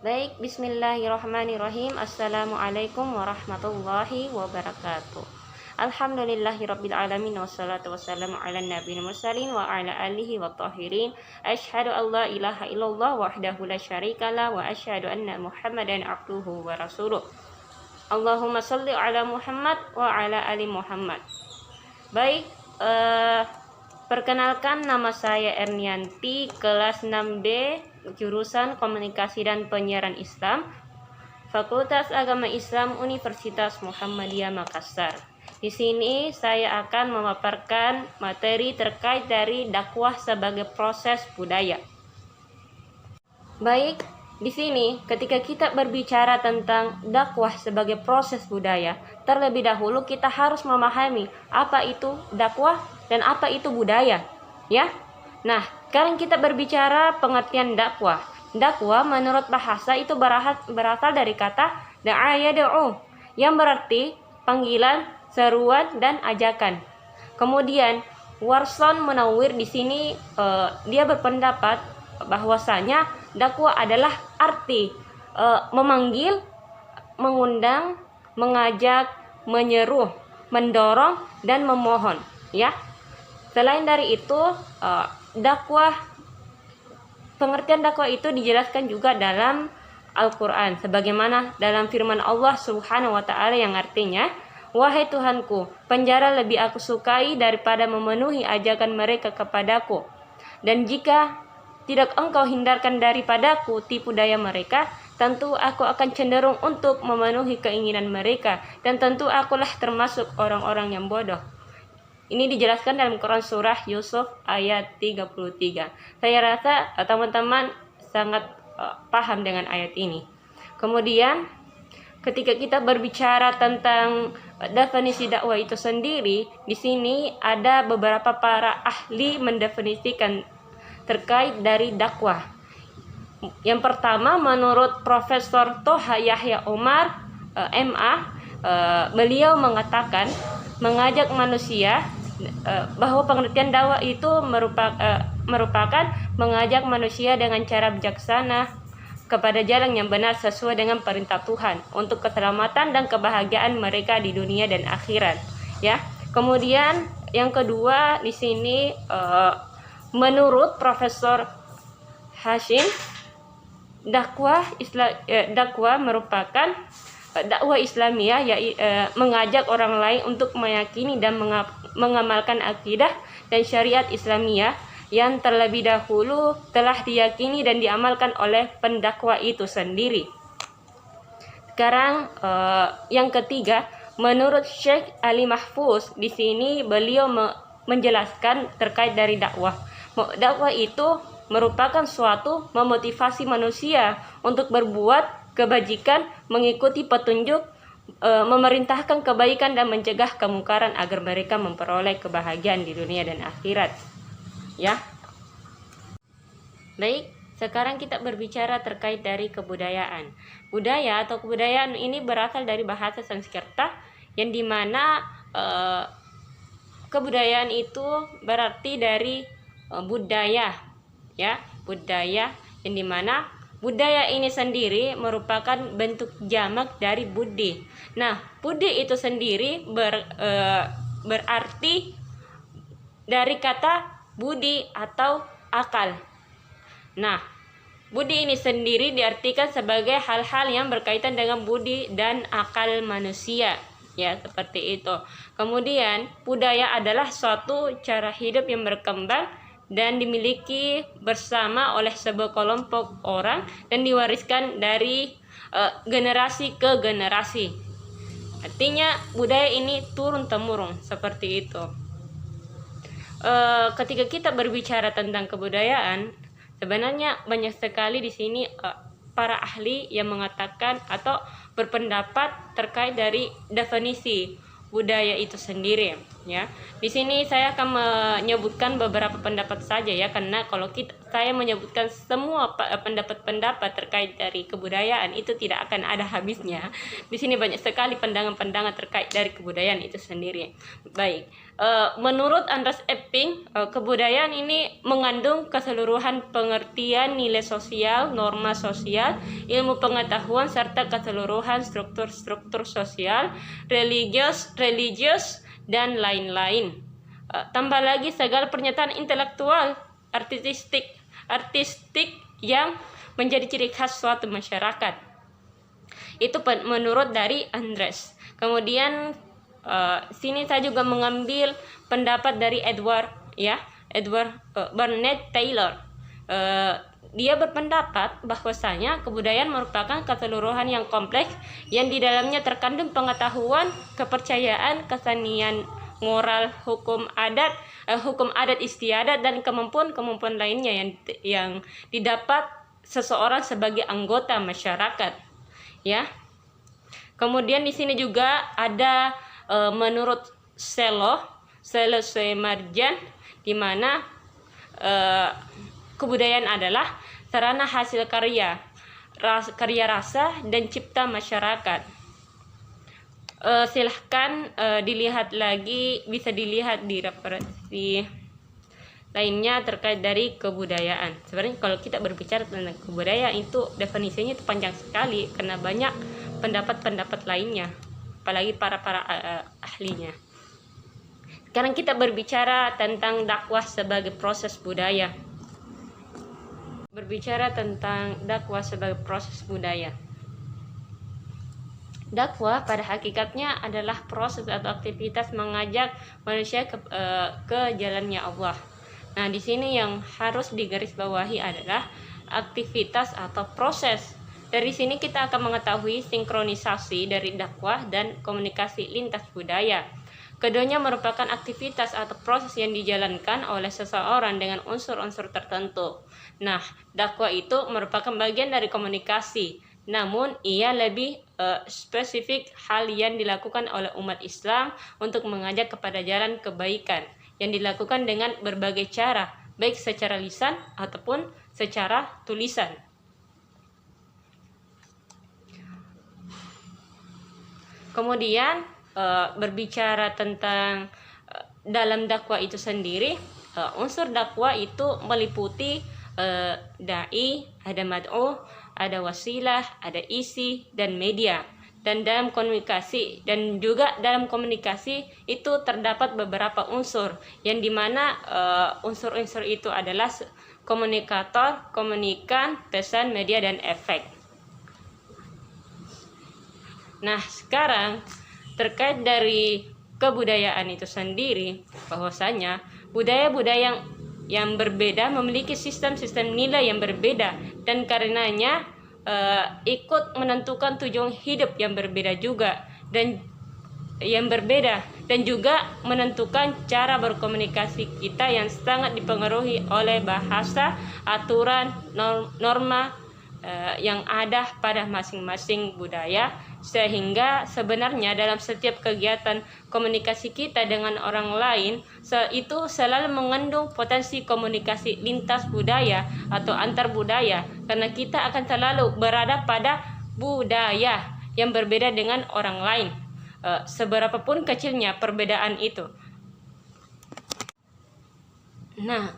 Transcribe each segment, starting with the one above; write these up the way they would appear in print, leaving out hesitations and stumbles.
Baik, bismillahirrahmanirrahim. Assalamualaikum warahmatullahi wabarakatuh. Alhamdulillahirabbil alamin wassalatu wassalamu ala nabiyil mursalin wa ala alihi wa tahirin. Asyhadu an la ilaha illallah wahdahu la syarikalah wa asyhadu anna Muhammadan abduhu wa rasuluh. Allahumma shalli ala Muhammad wa ala ali Muhammad. Baik, perkenalkan, nama saya Ernianti, kelas 6D, jurusan Komunikasi dan Penyiaran Islam, Fakultas Agama Islam Universitas Muhammadiyah Makassar. Di sini saya akan memaparkan materi terkait dari dakwah sebagai proses budaya. Baik, di sini ketika kita berbicara tentang dakwah sebagai proses budaya, terlebih dahulu kita harus memahami apa itu dakwah dan apa itu budaya, ya. Nah, sekarang kita berbicara pengertian dakwah. Dakwah menurut bahasa itu berasal dari kata da'a yad'u, yang berarti panggilan, seruan, dan ajakan. Kemudian Warson Munawwir di sini dia berpendapat bahwasanya dakwah adalah arti memanggil, mengundang, mengajak, menyeru, mendorong, dan memohon, ya. Selain dari itu, pengertian dakwah itu dijelaskan juga dalam Al-Quran, sebagaimana dalam firman Allah Subhanahu wa Ta'ala yang artinya, "Wahai Tuhanku, penjara lebih aku sukai daripada memenuhi ajakan mereka kepadaku. Dan jika tidak engkau hindarkan daripadaku tipu daya mereka, tentu aku akan cenderung untuk memenuhi keinginan mereka, dan tentu akulah termasuk orang-orang yang bodoh." Ini dijelaskan dalam Quran surah Yusuf ayat 33. Saya rasa teman-teman sangat paham dengan ayat ini. Kemudian ketika kita berbicara tentang definisi dakwah itu sendiri, di sini ada beberapa para ahli mendefinisikan terkait dari dakwah. Yang pertama, menurut Profesor Toha Yahya Omar, MA, beliau mengatakan mengajak manusia, bahwa pengertian dakwah itu merupakan mengajak manusia dengan cara bijaksana kepada jalan yang benar sesuai dengan perintah Tuhan untuk keselamatan dan kebahagiaan mereka di dunia dan akhirat, ya. Kemudian yang kedua di sini, menurut Profesor Hashim, dakwah merupakan dakwah Islamiyah, yaitu mengajak orang lain untuk meyakini dan mengamalkan akidah dan syariat Islamiyah yang terlebih dahulu telah diyakini dan diamalkan oleh pendakwa itu sendiri. Sekarang yang ketiga, menurut Syekh Ali Mahfuz, di sini beliau menjelaskan terkait dari dakwah. Dakwah itu merupakan suatu memotivasi manusia untuk berbuat kebajikan, mengikuti petunjuk, memerintahkan kebaikan dan mencegah kemungkaran agar mereka memperoleh kebahagiaan di dunia dan akhirat, ya. Baik, sekarang kita berbicara terkait dari kebudayaan. Budaya atau kebudayaan ini berasal dari bahasa Sanskerta, yang dimana kebudayaan itu berarti dari budaya, ya, budaya, yang dimana budaya ini sendiri merupakan bentuk jamak dari budi. Nah, budi itu sendiri berarti dari kata budi atau akal. Nah, budi ini sendiri diartikan sebagai hal-hal yang berkaitan dengan budi dan akal manusia, ya, seperti itu. Kemudian, budaya adalah suatu cara hidup yang berkembang dan dimiliki bersama oleh sebuah kelompok orang dan diwariskan dari generasi ke generasi. Artinya budaya ini turun-temurun, seperti itu. Ketika kita berbicara tentang kebudayaan, sebenarnya banyak sekali di sini para ahli yang mengatakan atau berpendapat terkait dari definisi budaya itu sendiri, ya. Di sini saya akan menyebutkan beberapa pendapat saja, ya, karena kalau kita saya menyebutkan semua pendapat-pendapat terkait dari kebudayaan itu tidak akan ada habisnya. Di sini banyak sekali pandangan-pandangan terkait dari kebudayaan itu sendiri. Baik, menurut Andreas Epping, kebudayaan ini mengandung keseluruhan pengertian nilai sosial, norma sosial, ilmu pengetahuan, serta keseluruhan struktur-struktur sosial, religius, dan lain-lain. Tambah lagi segala pernyataan intelektual, artistik yang menjadi ciri khas suatu masyarakat. Itu menurut dari Andres. Kemudian sini saya juga mengambil pendapat dari Edward Burnett Taylor. Dia berpendapat bahwasanya kebudayaan merupakan keseluruhan yang kompleks yang di dalamnya terkandung pengetahuan, kepercayaan, kesenian, moral, hukum adat istiadat, dan kemampuan lainnya yang didapat seseorang sebagai anggota masyarakat, ya. Kemudian di sini juga ada menurut Selo Marjan, di mana kebudayaan adalah sarana hasil karya rasa dan cipta masyarakat. Silahkan dilihat lagi, bisa dilihat di referensi lainnya terkait dari kebudayaan. Sebenarnya kalau kita berbicara tentang kebudayaan itu definisinya itu panjang sekali karena banyak pendapat-pendapat lainnya, apalagi para ahlinya. Sekarang kita berbicara tentang dakwah sebagai proses budaya. Dakwah pada hakikatnya adalah proses atau aktivitas mengajak manusia ke jalannya Allah. Nah, di sini yang harus digarisbawahi adalah aktivitas atau proses. Dari sini kita akan mengetahui sinkronisasi dari dakwah dan komunikasi lintas budaya. Keduanya merupakan aktivitas atau proses yang dijalankan oleh seseorang dengan unsur-unsur tertentu. Nah, dakwah itu merupakan bagian dari komunikasi. Namun ia lebih spesifik hal yang dilakukan oleh umat Islam untuk mengajak kepada jalan kebaikan yang dilakukan dengan berbagai cara, baik secara lisan ataupun secara tulisan. Kemudian berbicara tentang dalam dakwah itu sendiri, unsur dakwah itu meliputi dai, ada mad'u, ada wasilah, ada isi, dan media. Dan dalam komunikasi itu terdapat beberapa unsur yang dimana unsur-unsur itu adalah komunikator, komunikan, pesan, media, dan efek. Nah, sekarang terkait dari kebudayaan itu sendiri, bahwasanya budaya-budaya yang berbeda memiliki sistem-sistem nilai yang berbeda, dan karenanya ikut menentukan tujuan hidup yang berbeda juga, dan juga menentukan cara berkomunikasi kita yang sangat dipengaruhi oleh bahasa, aturan, norma yang ada pada masing-masing budaya, sehingga sebenarnya dalam setiap kegiatan komunikasi kita dengan orang lain itu selalu mengandung potensi komunikasi lintas budaya atau antar budaya, karena kita akan selalu berada pada budaya yang berbeda dengan orang lain, seberapapun kecilnya perbedaan itu. Nah,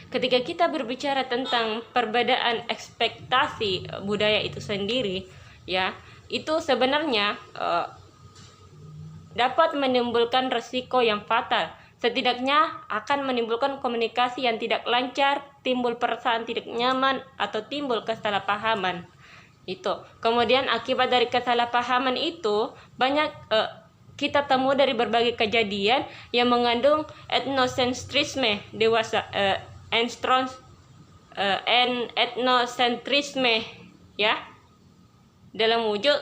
ketika kita berbicara tentang perbedaan ekspektasi budaya itu sendiri, ya, itu sebenarnya dapat menimbulkan resiko yang fatal. Setidaknya akan menimbulkan komunikasi yang tidak lancar, timbul perasaan tidak nyaman, atau timbul kesalahpahaman. Itu. Kemudian akibat dari kesalahpahaman itu banyak kita temui dari berbagai kejadian yang mengandung etnosentrisme etnosentrisme, ya, dalam wujud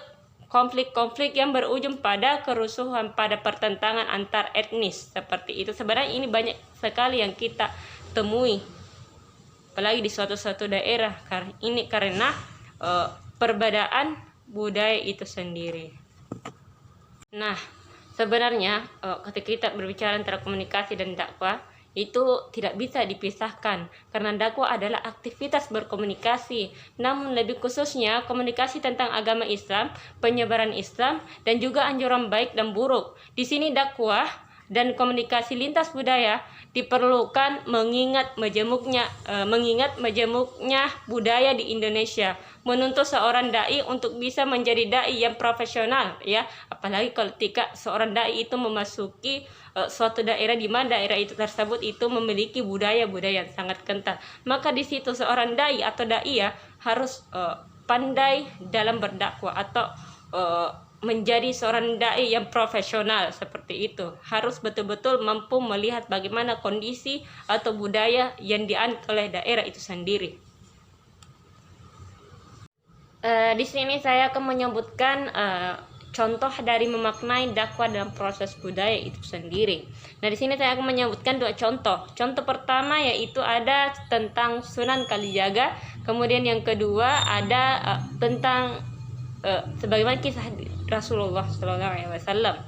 konflik-konflik yang berujung pada kerusuhan, pada pertentangan antar etnis seperti itu. Sebenarnya ini banyak sekali yang kita temui, apalagi di suatu daerah, karena perbedaan budaya itu sendiri. Nah, sebenarnya ketika kita berbicara antara komunikasi dan dakwah, itu tidak bisa dipisahkan karena dakwah adalah aktivitas berkomunikasi, namun lebih khususnya komunikasi tentang agama Islam, penyebaran Islam, dan juga anjuran baik dan buruk. Di sini dakwah dan komunikasi lintas budaya diperlukan mengingat majemuknya budaya di Indonesia, menuntut seorang dai untuk bisa menjadi dai yang profesional, ya, apalagi ketika seorang dai itu memasuki suatu daerah di mana daerah itu tersebut itu memiliki budaya-budaya yang sangat kental, maka di situ seorang dai atau daiyah harus pandai dalam berdakwah atau menjadi seorang dai yang profesional seperti itu. Harus betul-betul mampu melihat bagaimana kondisi atau budaya yang dianut oleh daerah itu sendiri. Di sini saya akan menyebutkan contoh dari memaknai dakwah dalam proses budaya itu sendiri. Nah, di sini saya akan menyebutkan dua contoh. Contoh pertama yaitu ada tentang Sunan Kalijaga, kemudian yang kedua ada tentang sebagaimana kisah Rasulullah SAW.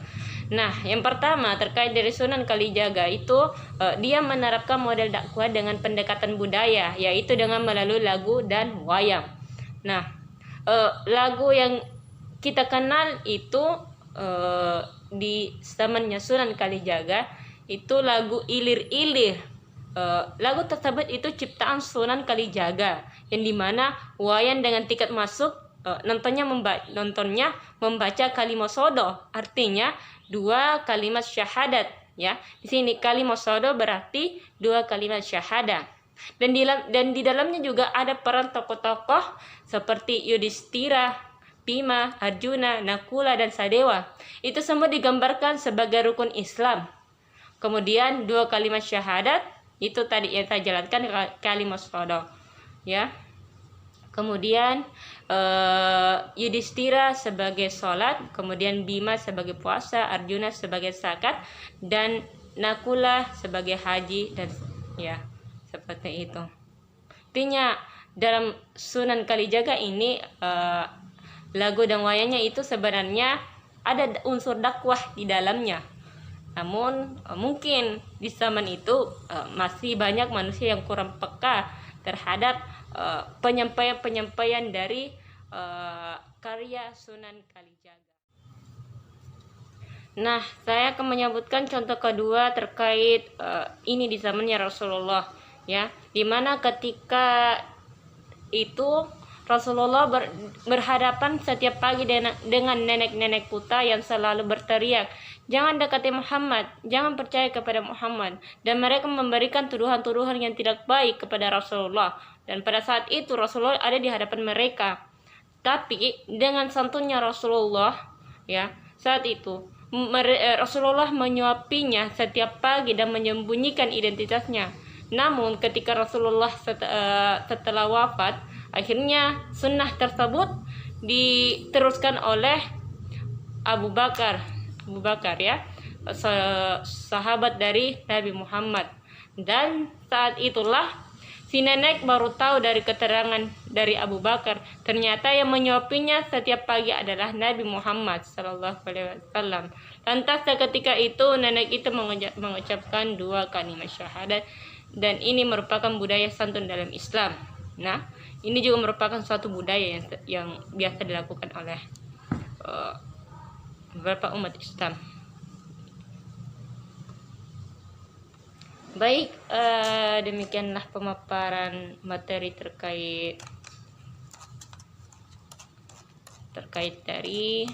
Nah, yang pertama terkait dari Sunan Kalijaga itu dia menerapkan model dakwah dengan pendekatan budaya, yaitu dengan melalui lagu dan wayang. Nah, lagu yang kita kenal itu di zamannya Sunan Kalijaga itu lagu Ilir-Ilir. Lagu tersebut itu ciptaan Sunan Kalijaga, yang dimana wayang dengan tiket masuk nontonnya membaca kalimat sodo, artinya 2 kalimat syahadat, ya. Di sini kalimat sodo berarti 2 kalimat syahadat. Dan di dalamnya juga ada peran tokoh-tokoh seperti Yudhistira, Bima, Arjuna, Nakula, dan Sadewa. Itu semua digambarkan sebagai rukun Islam. Kemudian 2 kalimat syahadat itu tadi yang saya jelaskan, kalimat sodo, ya. Kemudian Yudhistira sebagai sholat, kemudian Bima sebagai puasa, Arjuna sebagai zakat, dan Nakula sebagai haji, dan ya seperti itu. Artinya dalam Sunan Kalijaga ini lagu dan wayangnya itu sebenarnya ada unsur dakwah di dalamnya. Namun mungkin di zaman itu masih banyak manusia yang kurang peka terhadap penyampaian dari karya Sunan Kalijaga. Nah, saya akan menyebutkan contoh kedua terkait ini di zamannya Rasulullah, ya, dimana ketika itu Rasulullah berhadapan setiap pagi dengan nenek-nenek kuta yang selalu berteriak, "Jangan dekati Muhammad, jangan percaya kepada Muhammad." Dan mereka memberikan tuduhan-tuduhan yang tidak baik kepada Rasulullah. Dan pada saat itu Rasulullah ada di hadapan mereka. Tapi dengan santunnya Rasulullah, ya, saat itu Rasulullah menyuapinya setiap pagi dan menyembunyikan identitasnya. Namun ketika Rasulullah setelah wafat, akhirnya sunnah tersebut diteruskan oleh Abu Bakar, ya, sahabat dari Nabi Muhammad. Dan saat itulah si nenek baru tahu dari keterangan dari Abu Bakar, ternyata yang menyuapinya setiap pagi adalah Nabi Muhammad SAW. Lantas ketika itu nenek itu mengucapkan 2 kalimat syahadat, dan ini merupakan budaya santun dalam Islam. Nah, ini juga merupakan suatu budaya yang biasa dilakukan oleh beberapa umat Islam. Baik, demikianlah pemaparan materi terkait dari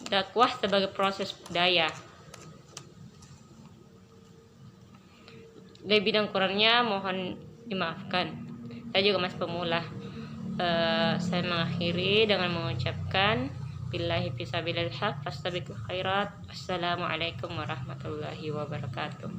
dakwah sebagai proses budaya. Lebih dan kurangnya mohon dimaafkan. Saya juga masih pemula. Saya mengakhiri dengan mengucapkan billahi fisabilil haq fastabiqul khairat. Assalamualaikum warahmatullahi wabarakatuh.